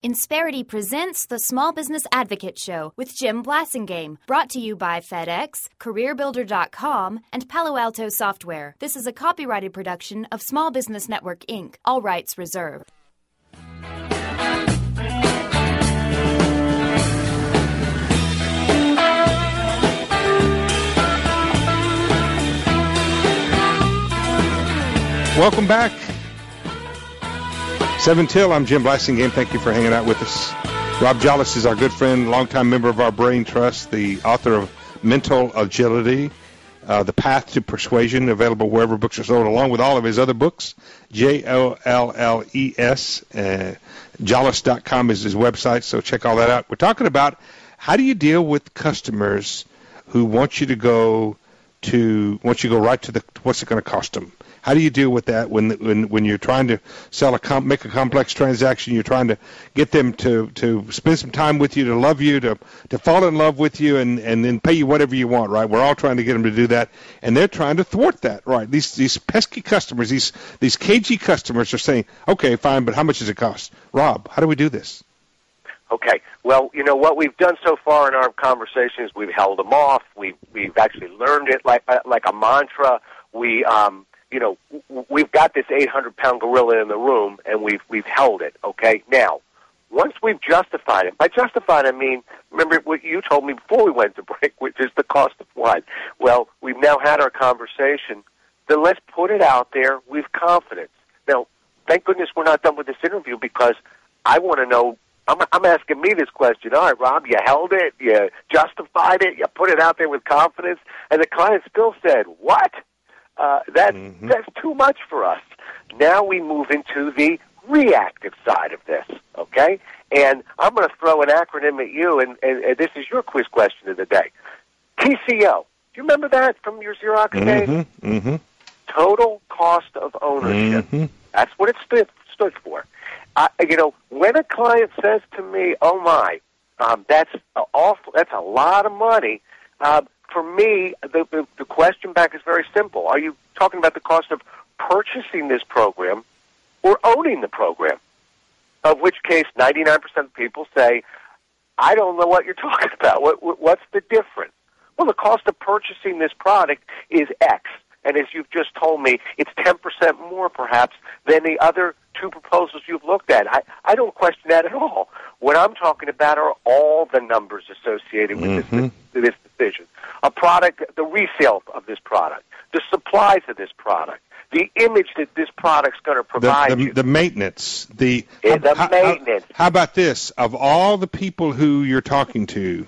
Insperity presents the Small Business Advocate Show with Jim Blasingame, brought to you by FedEx, CareerBuilder.com, and Palo Alto Software. This is a copyrighted production of Small Business Network, Inc., all rights reserved. Welcome back. 7 till, I'm Jim Blasingame. Thank you for hanging out with us. Rob Jolles is our good friend, longtime member of our Brain Trust, the author of Mental Agility, The Path to Persuasion, available wherever books are sold, along with all of his other books, Jolles. Jolles.com is his website, so check all that out. We're talking about how do you deal with customers who want you to go right to what's it going to cost them. How do you deal with that when you're trying to make a complex transaction? You're trying to get them to spend some time with you, to love you, to fall in love with you, and then pay you whatever you want, right? We're all trying to get them to do that, and they're trying to thwart that, right? These pesky customers, these cagey customers are saying, okay, fine, but how much does it cost? Rob, how do we do this? Okay. Well, you know what we've done so far in our conversations, we've held them off. We've actually learned it like a mantra. We've got this 800-pound gorilla in the room, and we've held it. Okay. Now, once we've justified it, by justified I mean, remember what you told me before we went to break, which is the cost of what? Well, we've now had our conversation. Then let's put it out there with confidence. Now, thank goodness we're not done with this interview, because I want to know. I'm asking me this question. All right, Rob, you held it, you justified it, you put it out there with confidence, and the client still said, what? That's too much for us. Now we move into the reactive side of this, okay? And I'm going to throw an acronym at you, and this is your quiz question of the day. TCO. Do you remember that from your Xerox days? Mm-hmm. Total cost of ownership. Mm-hmm. That's what it stood for. When a client says to me, "Oh my, that's awful. That's a lot of money," for me, the question back is very simple. Are you talking about the cost of purchasing this program or owning the program? Of which case, 99% of people say, "I don't know what you're talking about. What's the difference?" Well, the cost of purchasing this product is X. And as you've just told me, it's 10% more, perhaps, than the other two proposals you've looked at. I don't question that at all. What I'm talking about are all the numbers associated with this decision. A product, the resale of this product, the supplies of this product, the image that this product's going to provide you. The maintenance. The maintenance. How about this? Of all the people who you're talking to,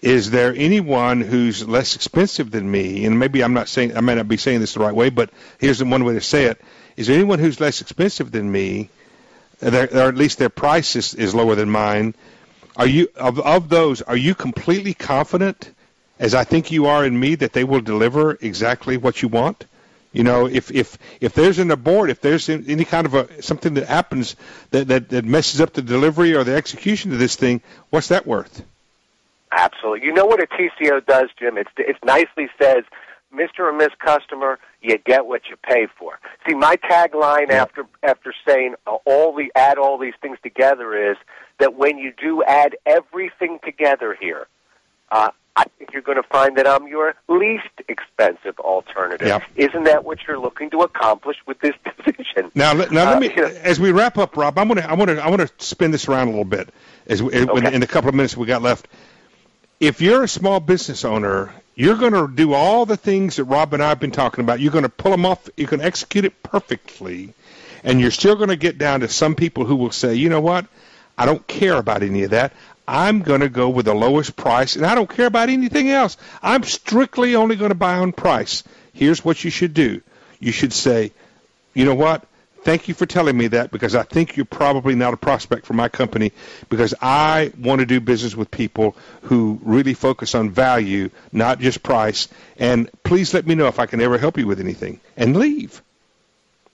is there anyone who's less expensive than me? And maybe I may not be saying this the right way, but here's one way to say it. Is there anyone who's less expensive than me, or at least their price is lower than mine? Are you of those? Are you completely confident, as I think you are in me, that they will deliver exactly what you want? You know, if there's an abort, if there's any kind of something that happens that messes up the delivery or the execution of this thing, what's that worth? Absolutely. You know what a TCO does, Jim? It nicely says, Mr. or Miss Customer, you get what you pay for. See, my tagline after saying add all these things together is that when you do add everything together here, I think you're going to find that I'm your least expensive alternative. Yep. Isn't that what you're looking to accomplish with this decision? Now let me, as we wrap up, Rob, I want to spin this around a little bit in the couple of minutes we got left. If you're a small business owner, you're going to do all the things that Rob and I have been talking about. You're going to pull them off. You can execute it perfectly, and you're still going to get down to some people who will say, you know what, I don't care about any of that. I'm going to go with the lowest price, and I don't care about anything else. I'm strictly only going to buy on price. Here's what you should do. You should say, you know what, thank you for telling me that, because I think you're probably not a prospect for my company, because I want to do business with people who really focus on value, not just price. And please let me know if I can ever help you with anything. And leave.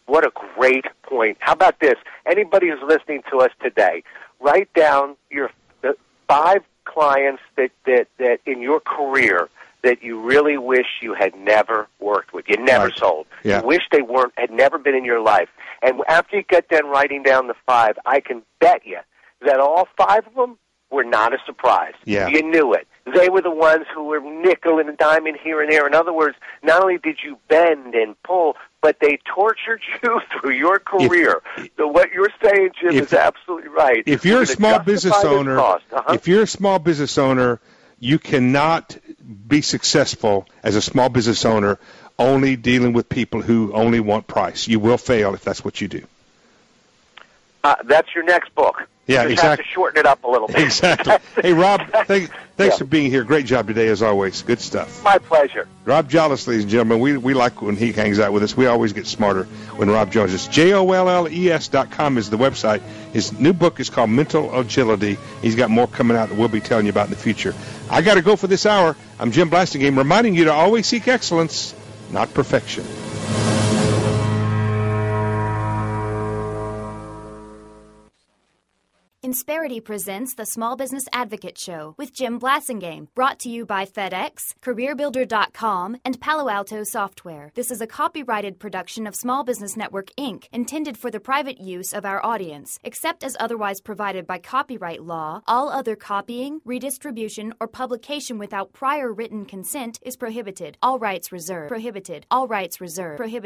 What a great point. How about this? Anybody who's listening to us today, write down the 5 clients that in your career that you really wish you had never worked with, you never sold. Yeah. You wish they had never been in your life. And after you get done writing down the 5, I can bet you that all 5 of them were not a surprise. Yeah. You knew it. They were the ones who were nickel and diming here and there. In other words, not only did you bend and pull, but they tortured you through your career. So what you're saying, Jim, is absolutely right. If you're a small business owner, if you're a small business owner, you cannot be successful as a small business owner only dealing with people who only want price. You will fail if that's what you do. That's your next book. Yeah, you exactly. Have to shorten it up a little bit. Exactly. Hey, Rob, thanks for being here. Great job today, as always. Good stuff. My pleasure. Rob Jolles, ladies and gentlemen. We like when he hangs out with us. We always get smarter when Rob joins us. JOLLES.com is the website. His new book is called Mental Agility. He's got more coming out that we'll be telling you about in the future. I got to go for this hour. I'm Jim Blasingame, reminding you to always seek excellence, not perfection. Insperity presents the Small Business Advocate Show with Jim Blasingame, brought to you by FedEx, CareerBuilder.com, and Palo Alto Software. This is a copyrighted production of Small Business Network, Inc., intended for the private use of our audience. Except as otherwise provided by copyright law, all other copying, redistribution, or publication without prior written consent is prohibited. All rights reserved. Prohibited. All rights reserved. Prohibited.